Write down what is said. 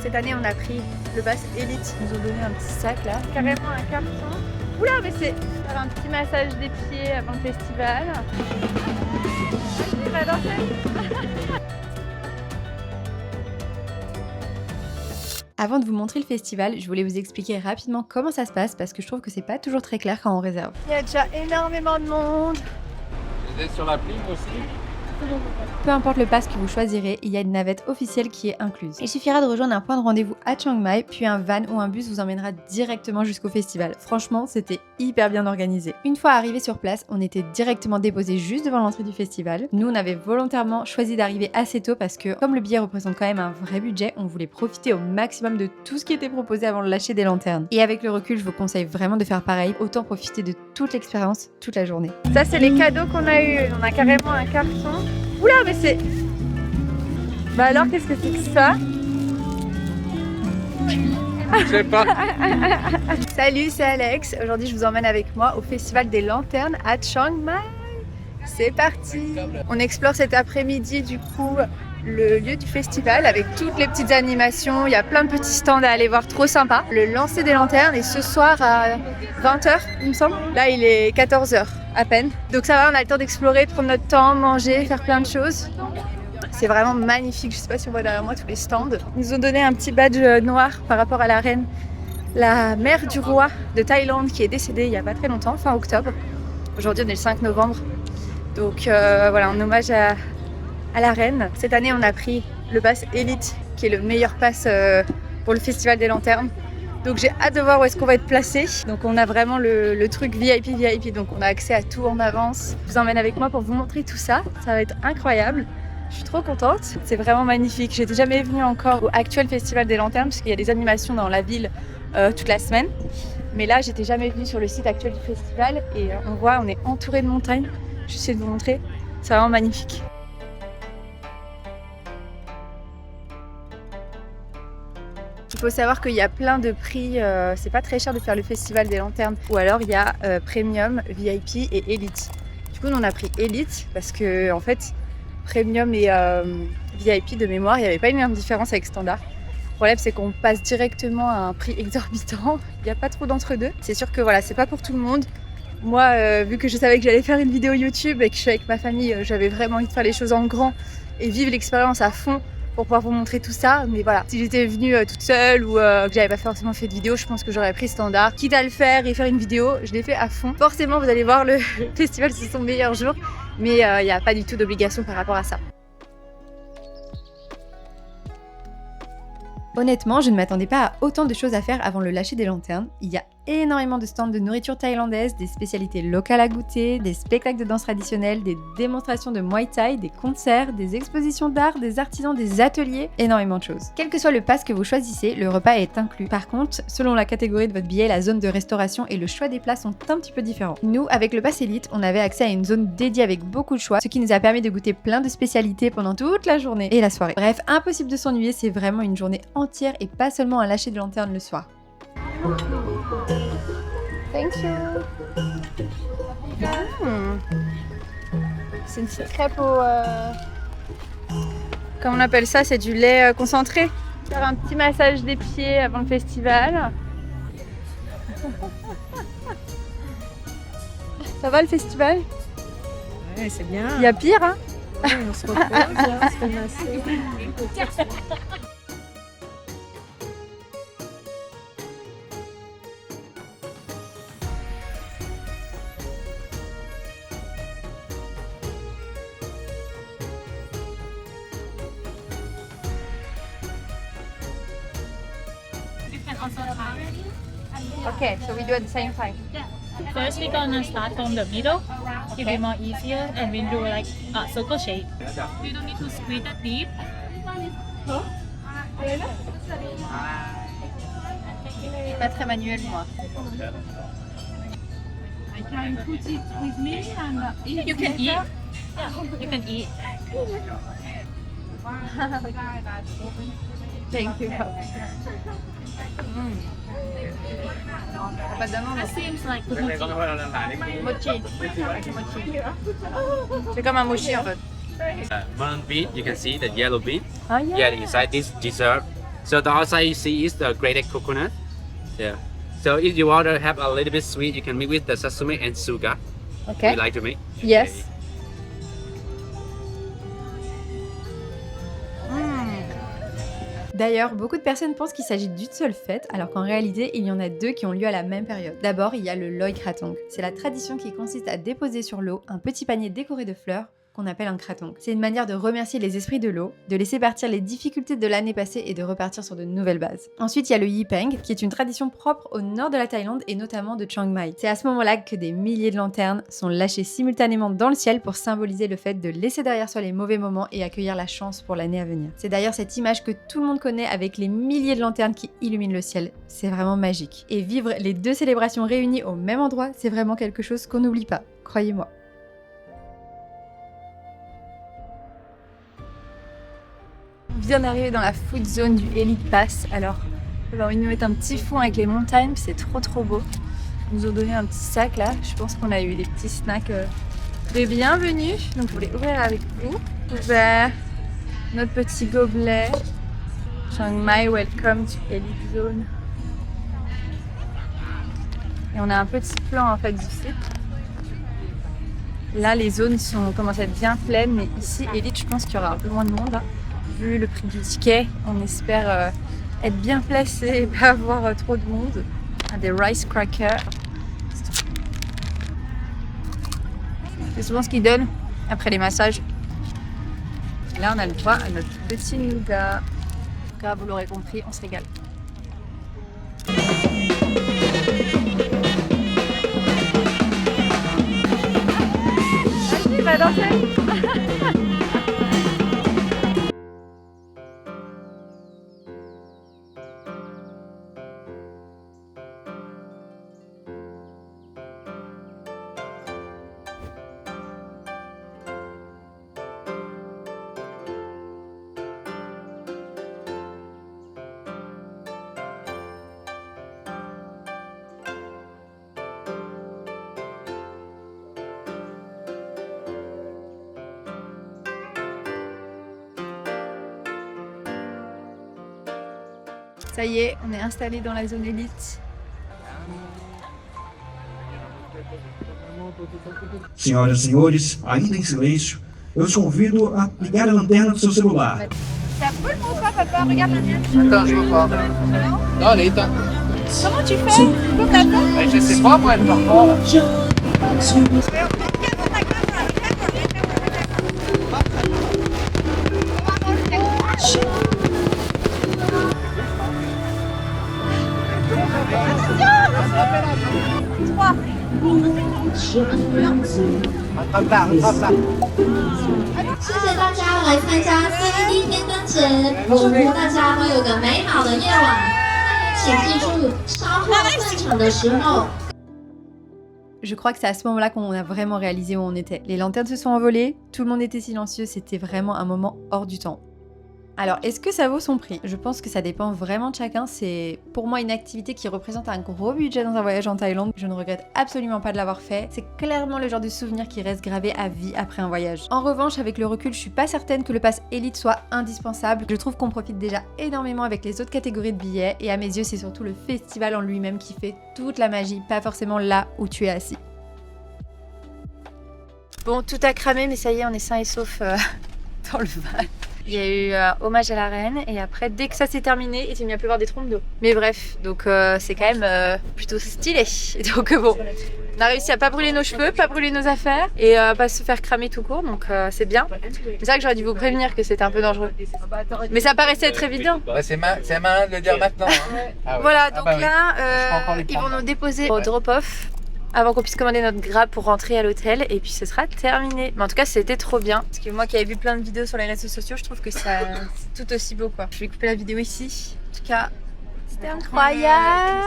Cette année, on a pris le pass Elite. Ils nous ont donné un petit sac là. Carrément un carton. Oula, mais c'est faire un petit massage des pieds avant le festival. Vas-y, va danser. Avant de vous montrer le festival, je voulais vous expliquer rapidement comment ça se passe parce que je trouve que c'est pas toujours très clair quand on réserve. Il y a déjà énormément de monde. Vous êtes sur l'appli aussi? Peu importe le pass que vous choisirez, il y a une navette officielle qui est incluse. Il suffira de rejoindre un point de rendez-vous à Chiang Mai, puis un van ou un bus vous emmènera directement jusqu'au festival. Franchement, c'était hyper bien organisé. Une fois arrivé sur place, on était directement déposé juste devant l'entrée du festival. Nous, on avait volontairement choisi d'arriver assez tôt parce que, comme le billet représente quand même un vrai budget, on voulait profiter au maximum de tout ce qui était proposé avant le lâcher des lanternes. Et avec le recul, je vous conseille vraiment de faire pareil, autant profiter de toute l'expérience, toute la journée. Ça, c'est les cadeaux qu'on a eu. On a carrément un carton. Oula, mais c'est... Bah alors, qu'est-ce que c'est que ça? Je sais pas. Salut, c'est Alex. Aujourd'hui, je vous emmène avec moi au Festival des Lanternes à Chiang Mai. C'est parti. On explore cet après-midi, du coup, le lieu du festival avec toutes les petites animations. Il y a plein de petits stands à aller voir, trop sympa. Le lancer des lanternes est ce soir à 20h, il me semble. Là, il est 14h à peine. Donc ça va, on a le temps d'explorer, de prendre notre temps, manger, faire plein de choses. C'est vraiment magnifique. Je sais pas si on voit derrière moi tous les stands. Ils nous ont donné un petit badge noir par rapport à la reine, la mère du roi de Thaïlande qui est décédée il y a pas très longtemps, fin octobre. Aujourd'hui, on est le 5 novembre. Donc voilà, en hommage à la reine. Cette année, on a pris le pass Elite, qui est le meilleur pass pour le Festival des Lanternes. Donc j'ai hâte de voir où est-ce qu'on va être placé. Donc on a vraiment le truc VIP, donc on a accès à tout en avance. Je vous emmène avec moi pour vous montrer tout ça. Ça va être incroyable. Je suis trop contente. C'est vraiment magnifique. J'étais jamais venue encore au actuel Festival des Lanternes parce qu'il y a des animations dans la ville toute la semaine. Mais là, j'étais jamais venue sur le site actuel du festival et on voit, on est entouré de montagnes. J'essaie de vous montrer. C'est vraiment magnifique. Il faut savoir qu'il y a plein de prix, c'est pas très cher de faire le Festival des Lanternes. Ou alors il y a Premium, VIP et Elite. Du coup, nous on a pris Elite parce que en fait, Premium et VIP de mémoire, il n'y avait pas une énorme différence avec Standard. Le problème, c'est qu'on passe directement à un prix exorbitant. Il n'y a pas trop d'entre-deux. C'est sûr que voilà, c'est pas pour tout le monde. Moi, vu que je savais que j'allais faire une vidéo YouTube et que je suis avec ma famille, j'avais vraiment envie de faire les choses en grand et vivre l'expérience à fond pour pouvoir vous montrer tout ça. Mais voilà, si j'étais venue toute seule ou que j'avais pas forcément fait de vidéo, je pense que j'aurais pris Standard. Quitte à le faire et faire une vidéo, je l'ai fait à fond. Forcément, vous allez voir, le festival, c'est son meilleur jour, mais il n'y a pas du tout d'obligation par rapport à ça. Honnêtement, je ne m'attendais pas à autant de choses à faire avant le lâcher des lanternes. Il y a énormément de stands de nourriture thaïlandaise, des spécialités locales à goûter, des spectacles de danse traditionnelle, des démonstrations de Muay Thai, des concerts, des expositions d'art, des artisans, des ateliers, énormément de choses. Quel que soit le pass que vous choisissez, le repas est inclus. Par contre, selon la catégorie de votre billet, la zone de restauration et le choix des plats sont un petit peu différents. Nous, avec le pass Elite, on avait accès à une zone dédiée avec beaucoup de choix, ce qui nous a permis de goûter plein de spécialités pendant toute la journée et la soirée. Bref, impossible de s'ennuyer, c'est vraiment une journée entière et pas seulement un lâcher de lanterne le soir. Thank you. C'est une petite crêpe au... Comment on appelle ça? C'est du lait concentré. Faire un petit massage des pieds avant le festival. Ça va le festival? Ouais, c'est bien. Il y a pire, hein? Ouais, on se repose, on se fait masser. Okay, so we do at the same time. First, we're gonna start from the middle. It will be more easier, and we do like a circle shape. You don't need to squeeze that deep. Je suis pas très manuel, moi. I can put it with me and eat. You can eat. Yeah, you can eat. Thank you. Pas d'amande. That seems like Mochi. C'est comme un mochi en fait. Melon bean, you can see the yellow bean. Ah, yeah. Yeah, inside this dessert So the outside you see is the grated coconut. Yeah. So if you want to have a little bit sweet, you can mix with the sesame and sugar. Okay. You like to make? Yes. D'ailleurs, beaucoup de personnes pensent qu'il s'agit d'une seule fête, alors qu'en réalité, il y en a deux qui ont lieu à la même période. D'abord, il y a le Loy Krathong. C'est la tradition qui consiste à déposer sur l'eau un petit panier décoré de fleurs qu'on appelle un krathong. C'est une manière de remercier les esprits de l'eau, de laisser partir les difficultés de l'année passée et de repartir sur de nouvelles bases. Ensuite, il y a le Yipeng, qui est une tradition propre au nord de la Thaïlande et notamment de Chiang Mai. C'est à ce moment-là que des milliers de lanternes sont lâchées simultanément dans le ciel pour symboliser le fait de laisser derrière soi les mauvais moments et accueillir la chance pour l'année à venir. C'est d'ailleurs cette image que tout le monde connaît avec les milliers de lanternes qui illuminent le ciel. C'est vraiment magique. Et vivre les deux célébrations réunies au même endroit, c'est vraiment quelque chose qu'on n'oublie pas, croyez-moi. On vient d'arriver dans la food zone du Elite Pass. Alors, on va nous mettre un petit fond avec les montagnes, c'est trop beau. Ils nous ont donné un petit sac là. Je pense qu'on a eu des petits snacks de bienvenue. Donc, je voulais ouvrir avec vous. Ouvert notre petit gobelet. Chiang Mai, welcome to Elite Zone. Et on a un petit plan en fait du site. Là, les zones commencent à être bien pleines, mais ici, Elite, je pense qu'il y aura un peu moins de monde là. Vu le prix du ticket, on espère être bien placé et pas avoir trop de monde. Des rice crackers. C'est souvent ce qu'ils donnent après les massages. Et là, on a le droit à notre petit nougat. En tout cas, vous l'aurez compris, on se régale. Vas-y, va danser. Ça y est, on est installé dans la zone élite. Senhoras e senhores, ainda em silêncio, eu te convido a ligar a lanterna do seu celular. Ça brûle mon pas, papa, regarde la mienne. Attends, je vois pas. Non, elle est éteinte. Comment tu fais pour t'attendre? Ouais, je sais pas, moi, elle part pas. Rattrape-la. 谢谢大家来参加 CBD 天灯节，祝福大家都有个美好的夜晚。请记住，稍后散场的时候。 Je crois que c'est à ce moment-là qu'on a vraiment réalisé où on était. Les lanternes se sont envolées, tout le monde était silencieux, c'était vraiment un moment hors du temps. Alors, est-ce que ça vaut son prix? Je pense que ça dépend vraiment de chacun. C'est pour moi une activité qui représente un gros budget dans un voyage en Thaïlande. Je ne regrette absolument pas de l'avoir fait. C'est clairement le genre de souvenir qui reste gravé à vie après un voyage. En revanche, avec le recul, je suis pas certaine que le pass Elite soit indispensable. Je trouve qu'on profite déjà énormément avec les autres catégories de billets. Et à mes yeux, c'est surtout le festival en lui-même qui fait toute la magie, pas forcément là où tu es assis. Bon, tout a cramé, mais ça y est, on est sains et saufs dans le van. Il y a eu hommage à la reine et après dès que ça s'est terminé, il s'est mis à pleuvoir des trompes d'eau. Mais bref, donc c'est quand même plutôt stylé. Donc bon, on a réussi à pas brûler nos cheveux, pas brûler nos affaires et pas se faire cramer tout court, donc c'est bien. C'est vrai que j'aurais dû vous prévenir que c'était un peu dangereux. Mais ça paraissait être évident. Ouais, c'est malin de le dire maintenant. Hein. Ah ouais. Voilà, donc bah oui. là, Je peux encore les ils vont prendre. nous déposer au drop-off avant qu'on puisse commander notre Grab pour rentrer à l'hôtel et puis ce sera terminé. Mais en tout cas c'était trop bien parce que moi qui avais vu plein de vidéos sur les réseaux sociaux, je trouve que ça c'est tout aussi beau quoi. Je vais couper la vidéo ici. En tout cas c'était incroyable.